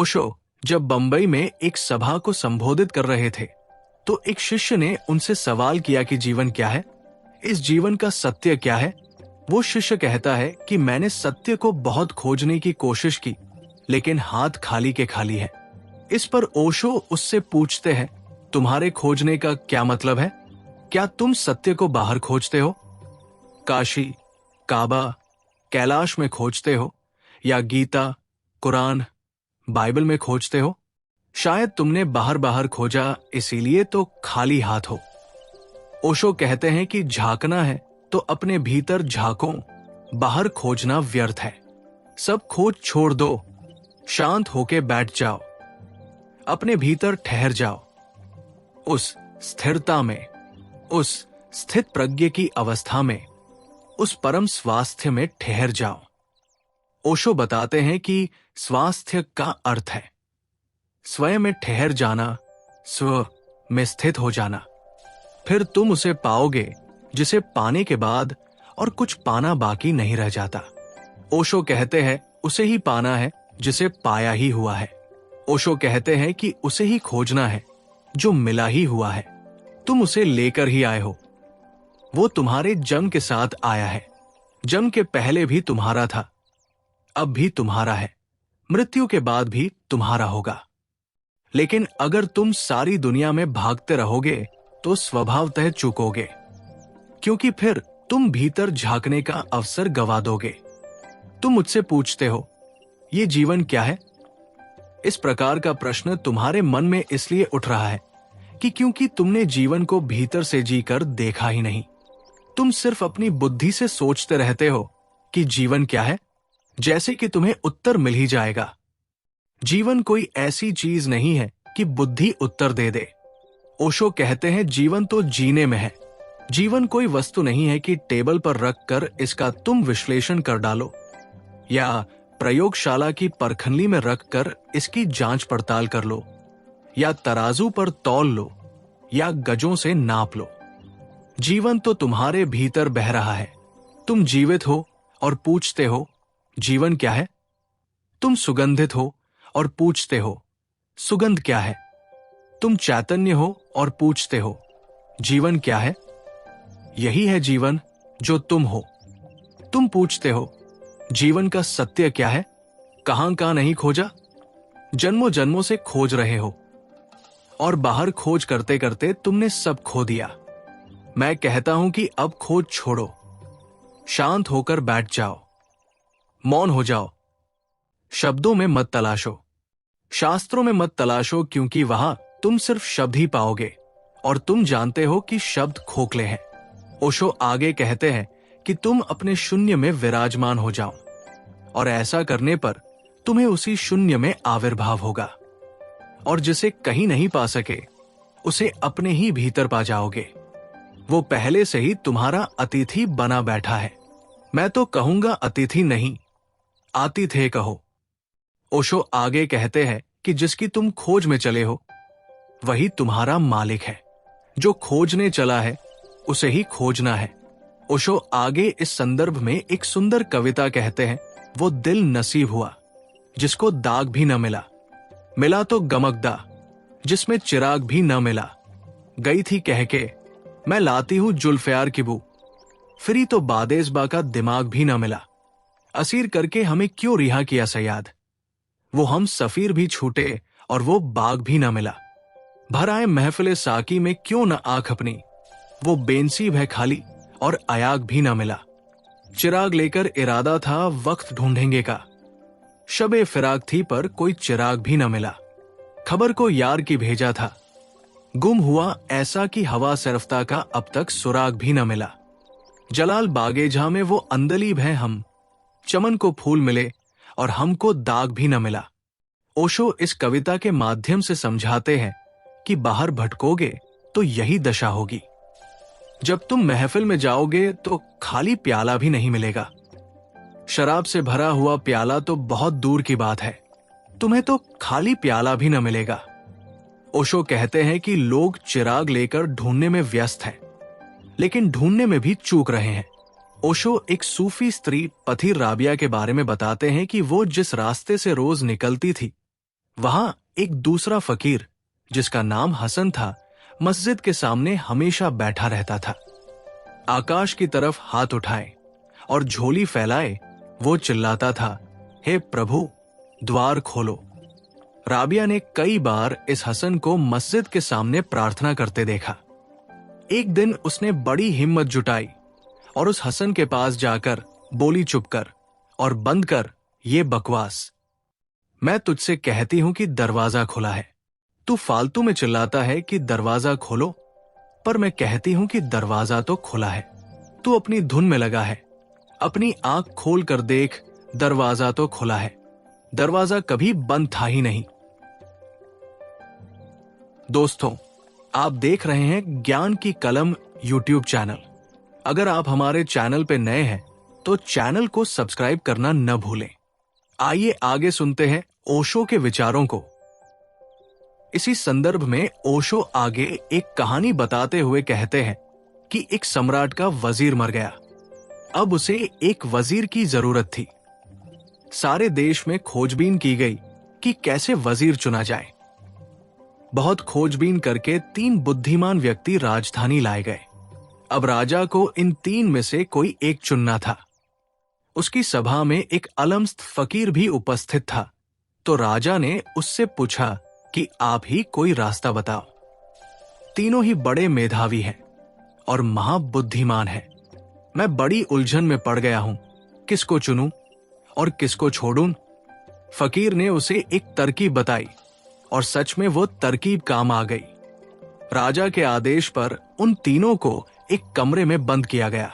ओशो जब बंबई में एक सभा को संबोधित कर रहे थे तो एक शिष्य ने उनसे सवाल किया कि जीवन क्या है, इस जीवन का सत्य क्या है। वो शिष्य कहता है कि मैंने सत्य को बहुत खोजने की कोशिश की, लेकिन हाथ खाली के खाली है। इस पर ओशो उससे पूछते हैं, तुम्हारे खोजने का क्या मतलब है? क्या तुम सत्य को बाहर खोजते हो, काशी, काबा, कैलाश में खोजते हो, या गीता, कुरान, बाइबल में खोजते हो? शायद तुमने बाहर बाहर खोजा, इसीलिए तो खाली हाथ हो। ओशो कहते हैं कि झांकना है तो अपने भीतर झांको, बाहर खोजना व्यर्थ है। सब खोज छोड़ दो, शांत होके बैठ जाओ, अपने भीतर ठहर जाओ, उस स्थिरता में, उस स्थित प्रज्ञ की अवस्था में, उस परम स्वास्थ्य में ठहर जाओ। ओशो बताते हैं कि स्वास्थ्य का अर्थ है स्वयं में ठहर जाना, स्व में स्थित हो जाना। फिर तुम उसे पाओगे जिसे पाने के बाद और कुछ पाना बाकी नहीं रह जाता। ओशो कहते हैं उसे ही पाना है जिसे पाया ही हुआ है। ओशो कहते हैं कि उसे ही खोजना है जो मिला ही हुआ है। तुम उसे लेकर ही आए हो। वो तुम्हारे जन्म के साथ आया है। जन्म के पहले भी तुम्हारा था, अब भी तुम्हारा है, मृत्यु के बाद भी तुम्हारा होगा। लेकिन अगर तुम सारी दुनिया में भागते रहोगे तो स्वभावतः चूकोगे, क्योंकि फिर तुम भीतर झांकने का अवसर गवा दोगे। तुम मुझसे पूछते हो, ये जीवन क्या है? इस प्रकार का प्रश्न तुम्हारे मन में इसलिए उठ रहा है कि क्योंकि तुमने जीवन को भीतर से जीकर देखा ही नहीं। तुम सिर्फ अपनी बुद्धि से सोचते रहते हो कि जीवन क्या है, जैसे कि तुम्हें उत्तर मिल ही जाएगा। जीवन कोई ऐसी चीज नहीं है कि बुद्धि उत्तर दे दे। ओशो कहते हैं जीवन तो जीने में है। जीवन कोई वस्तु नहीं है कि टेबल पर रख कर इसका तुम विश्लेषण कर डालो, या प्रयोगशाला की परखनली में रख कर इसकी जांच पड़ताल कर लो, या तराजू पर तौल लो, या गजों से नाप लो। जीवन तो तुम्हारे भीतर बह रहा है। तुम जीवित हो और पूछते हो जीवन क्या है? तुम सुगंधित हो और पूछते हो सुगंध क्या है? तुम चैतन्य हो और पूछते हो जीवन क्या है? यही है जीवन जो तुम हो। तुम पूछते हो जीवन का सत्य क्या है? कहां कहां नहीं खोजा? जन्मों जन्मों से खोज रहे हो, और बाहर खोज करते करते तुमने सब खो दिया। मैं कहता हूं कि अब खोज छोड़ो, शांत होकर बैठ जाओ, मौन हो जाओ। शब्दों में मत तलाशो, शास्त्रों में मत तलाशो, क्योंकि वहां तुम सिर्फ शब्द ही पाओगे और तुम जानते हो कि शब्द खोखले हैं। ओशो आगे कहते हैं कि तुम अपने शून्य में विराजमान हो जाओ, और ऐसा करने पर तुम्हें उसी शून्य में आविर्भाव होगा, और जिसे कहीं नहीं पा सके उसे अपने ही भीतर पा जाओगे। वो पहले से ही तुम्हारा अतिथि बना बैठा है। मैं तो कहूंगा अतिथि नहीं, आतिथ्य कहो। ओशो आगे कहते हैं कि जिसकी तुम खोज में चले हो वही तुम्हारा मालिक है। जो खोजने चला है उसे ही खोजना है। ओशो आगे इस संदर्भ में एक सुंदर कविता कहते हैं, वो दिल नसीब हुआ जिसको दाग भी न मिला, मिला तो गमकदा जिसमें चिराग भी न मिला। गई थी कह के मैं लाती हूं जुल्फिकार की बू, फिरी तो बादेसबा का दिमाग भी न मिला। असीर करके हमें क्यों रिहा किया सयाद, वो हम सफीर भी छूटे और वो बाग भी न मिला। भर आए महफिले साकी में क्यों न आंख अपनी, वो बेनसीब है खाली और अयाग भी न मिला। चिराग लेकर इरादा था वक्त ढूंढेंगे का, शबे फिराक थी पर कोई चिराग भी न मिला। खबर को यार की भेजा था, गुम हुआ ऐसा कि हवा सरफ्ता का अब तक सुराग भी न मिला। जलाल बागेजा में वो अंदलीब हैं हम, चमन को फूल मिले और हमको दाग भी न मिला। ओशो इस कविता के माध्यम से समझाते हैं कि बाहर भटकोगे तो यही दशा होगी। जब तुम महफिल में जाओगे तो खाली प्याला भी नहीं मिलेगा। शराब से भरा हुआ प्याला तो बहुत दूर की बात है, तुम्हें तो खाली प्याला भी न मिलेगा। ओशो कहते हैं कि लोग चिराग लेकर ढूंढने में व्यस्त हैं, लेकिन ढूंढने में भी चूक रहे हैं। ओशो एक सूफी स्त्री पथीर राबिया के बारे में बताते हैं कि वो जिस रास्ते से रोज निकलती थी वहां एक दूसरा फकीर जिसका नाम हसन था, मस्जिद के सामने हमेशा बैठा रहता था। आकाश की तरफ हाथ उठाए और झोली फैलाए वो चिल्लाता था, हे प्रभु, द्वार खोलो। राबिया ने कई बार इस हसन को मस्जिद के सामने प्रार्थना करते देखा। एक दिन उसने बड़ी हिम्मत जुटाई और उस हसन के पास जाकर बोली, चुप कर और बंद कर ये बकवास। मैं तुझसे कहती हूं कि दरवाजा खुला है, तू फालतू में चिल्लाता है कि दरवाजा खोलो, पर मैं कहती हूं कि दरवाजा तो खुला है। तू अपनी धुन में लगा है, अपनी आंख खोल कर देख, दरवाजा तो खुला है। दरवाजा कभी बंद था ही नहीं। दोस्तों, आप देख रहे हैं ज्ञान की कलम यूट्यूब चैनल। अगर आप हमारे चैनल पे नए हैं तो चैनल को सब्सक्राइब करना न भूलें। आइए आगे सुनते हैं ओशो के विचारों को। इसी संदर्भ में ओशो आगे एक कहानी बताते हुए कहते हैं कि एक सम्राट का वजीर मर गया। अब उसे एक वजीर की जरूरत थी। सारे देश में खोजबीन की गई कि कैसे वजीर चुना जाए। बहुत खोजबीन करके 3 बुद्धिमान व्यक्ति राजधानी लाए गए। अब राजा को इन 3 में से कोई एक चुनना था। उसकी सभा में एक अलमस्त फकीर भी उपस्थित था, तो राजा ने उससे पूछा कि आप ही कोई रास्ता बताओ। तीनों ही बड़े मेधावी हैं और महाबुद्धिमान हैं। मैं बड़ी उलझन में पड़ गया हूं, किसको चुनूं और किसको छोड़ूं। फकीर ने उसे एक तरकीब बताई और सच में वो तरकीब काम आ गई। राजा के आदेश पर उन तीनों को एक कमरे में बंद किया गया।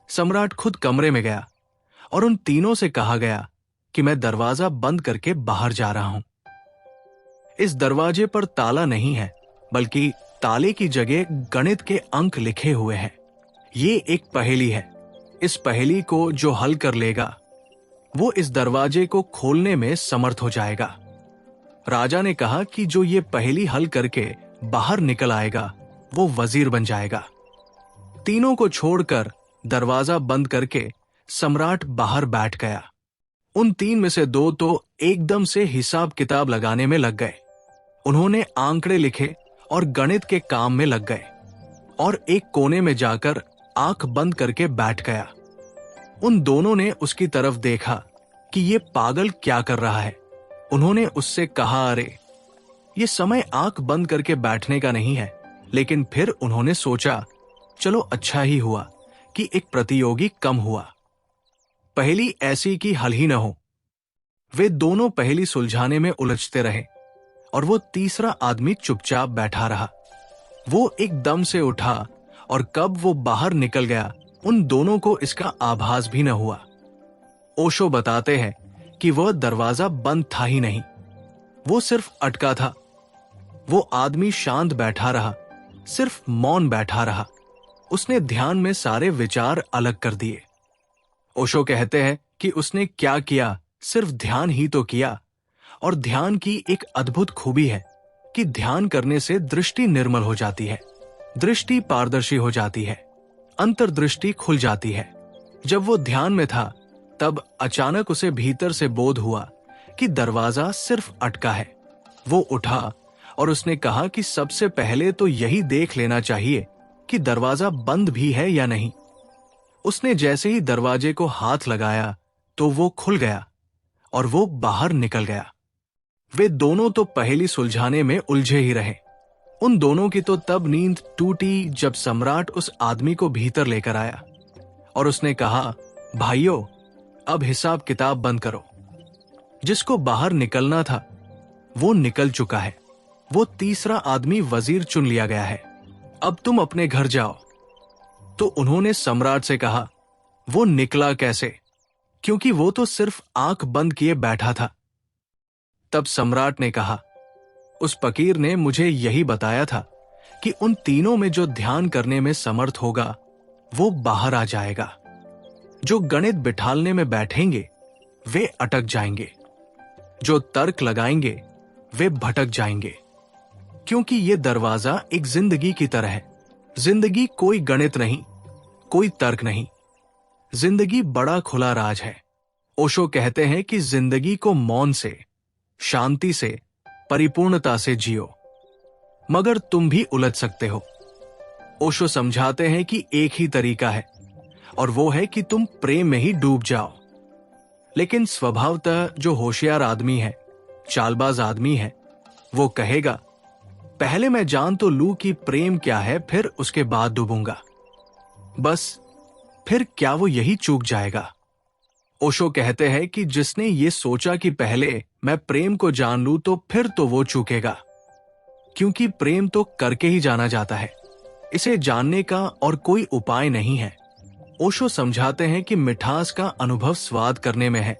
सम्राट खुद कमरे में गया और उन तीनों से कहा गया कि मैं दरवाजा बंद करके बाहर जा रहा हूं। इस दरवाजे पर ताला नहीं है, बल्कि ताले की जगह गणित के अंक लिखे हुए हैं। ये एक पहेली है। इस पहेली को जो हल कर लेगा वो इस दरवाजे को खोलने में समर्थ हो जाएगा। राजा ने कहा कि जो ये पहेली हल करके बाहर निकल आएगा वो वजीर बन जाएगा। तीनों को छोड़कर दरवाजा बंद करके सम्राट बाहर बैठ गया। उन 3 में से 2 तो एकदम से हिसाब किताब लगाने में लग गए। उन्होंने आंकड़े लिखे और गणित के काम में लग गए और एक कोने में जाकर आंख बंद करके बैठ गया। उन दोनों ने उसकी तरफ देखा कि ये पागल क्या कर रहा है। उन्होंने उससे कहा, अरे ये समय आंख बंद करके बैठने का नहीं है। लेकिन फिर उन्होंने सोचा, चलो अच्छा ही हुआ कि एक प्रतियोगी कम हुआ। पहेली ऐसी कि हल ही न हो। वे दोनों पहेली सुलझाने में उलझते रहे और वो तीसरा आदमी चुपचाप बैठा रहा। वो एकदम से उठा और कब वो बाहर निकल गया उन दोनों को इसका आभास भी न हुआ। ओशो बताते हैं कि वह दरवाजा बंद था ही नहीं, वो सिर्फ अटका था। वो आदमी शांत बैठा रहा, सिर्फ मौन बैठा रहा। उसने ध्यान में सारे विचार अलग कर दिए। ओशो कहते हैं कि उसने क्या किया, सिर्फ ध्यान ही तो किया। और ध्यान की एक अद्भुत खूबी है कि ध्यान करने से दृष्टि निर्मल हो जाती है, दृष्टि पारदर्शी हो जाती है, अंतर्दृष्टि खुल जाती है। जब वो ध्यान में था तब अचानक उसे भीतर से बोध हुआ कि दरवाजा सिर्फ अटका है। वो उठा और उसने कहा कि सबसे पहले तो यही देख लेना चाहिए कि दरवाजा बंद भी है या नहीं। उसने जैसे ही दरवाजे को हाथ लगाया तो वो खुल गया और वो बाहर निकल गया। वे दोनों तो पहेली सुलझाने में उलझे ही रहे। उन दोनों की तो तब नींद टूटी जब सम्राट उस आदमी को भीतर लेकर आया और उसने कहा, भाइयों, अब हिसाब किताब बंद करो। जिसको बाहर निकलना था वो निकल चुका है। वो तीसरा आदमी वजीर चुन लिया गया है। अब तुम अपने घर जाओ। तो उन्होंने सम्राट से कहा, वो निकला कैसे, क्योंकि वो तो सिर्फ आंख बंद किए बैठा था। तब सम्राट ने कहा, उस फकीर ने मुझे यही बताया था कि उन तीनों में जो ध्यान करने में समर्थ होगा वो बाहर आ जाएगा। जो गणित बिठालने में बैठेंगे वे अटक जाएंगे, जो तर्क लगाएंगे वे भटक जाएंगे। क्योंकि ये दरवाजा एक जिंदगी की तरह है। जिंदगी कोई गणित नहीं, कोई तर्क नहीं। जिंदगी बड़ा खुला राज है। ओशो कहते हैं कि जिंदगी को मौन से, शांति से, परिपूर्णता से जियो। मगर तुम भी उलझ सकते हो। ओशो समझाते हैं कि एक ही तरीका है, और वो है कि तुम प्रेम में ही डूब जाओ। लेकिन स्वभावतः जो होशियार आदमी है, चालबाज आदमी है, वो कहेगा, पहले मैं जान तो लूं कि प्रेम क्या है, फिर उसके बाद डूबूंगा। बस फिर क्या वो यही चूक जाएगा? ओशो कहते हैं कि जिसने ये सोचा कि पहले मैं प्रेम को जान लूं तो फिर तो वो चूकेगा, क्योंकि प्रेम तो करके ही जाना जाता है। इसे जानने का और कोई उपाय नहीं है। ओशो समझाते हैं कि मिठास का अनुभव स्वाद करने में है,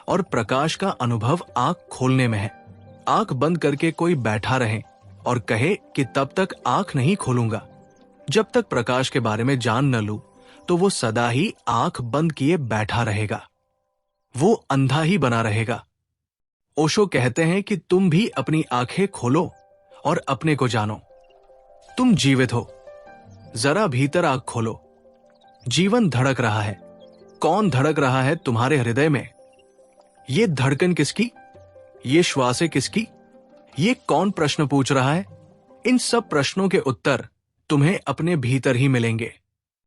और प्रकाश का अनुभव आंख खोलने में है। आंख बंद करके कोई बैठा रहे और कहे कि तब तक आंख नहीं खोलूंगा जब तक प्रकाश के बारे में जान न लूं, तो वो सदा ही आंख बंद किए बैठा रहेगा। वो अंधा ही बना रहेगा। ओशो कहते हैं कि तुम भी अपनी आंखें खोलो और अपने को जानो। तुम जीवित हो। जरा भीतर आंख खोलो। जीवन धड़क रहा है। कौन धड़क रहा है तुम्हारे हृदय में? ये धड़कन किसकी? ये श्वासें किसकी? ये कौन प्रश्न पूछ रहा है? इन सब प्रश्नों के उत्तर तुम्हें अपने भीतर ही मिलेंगे।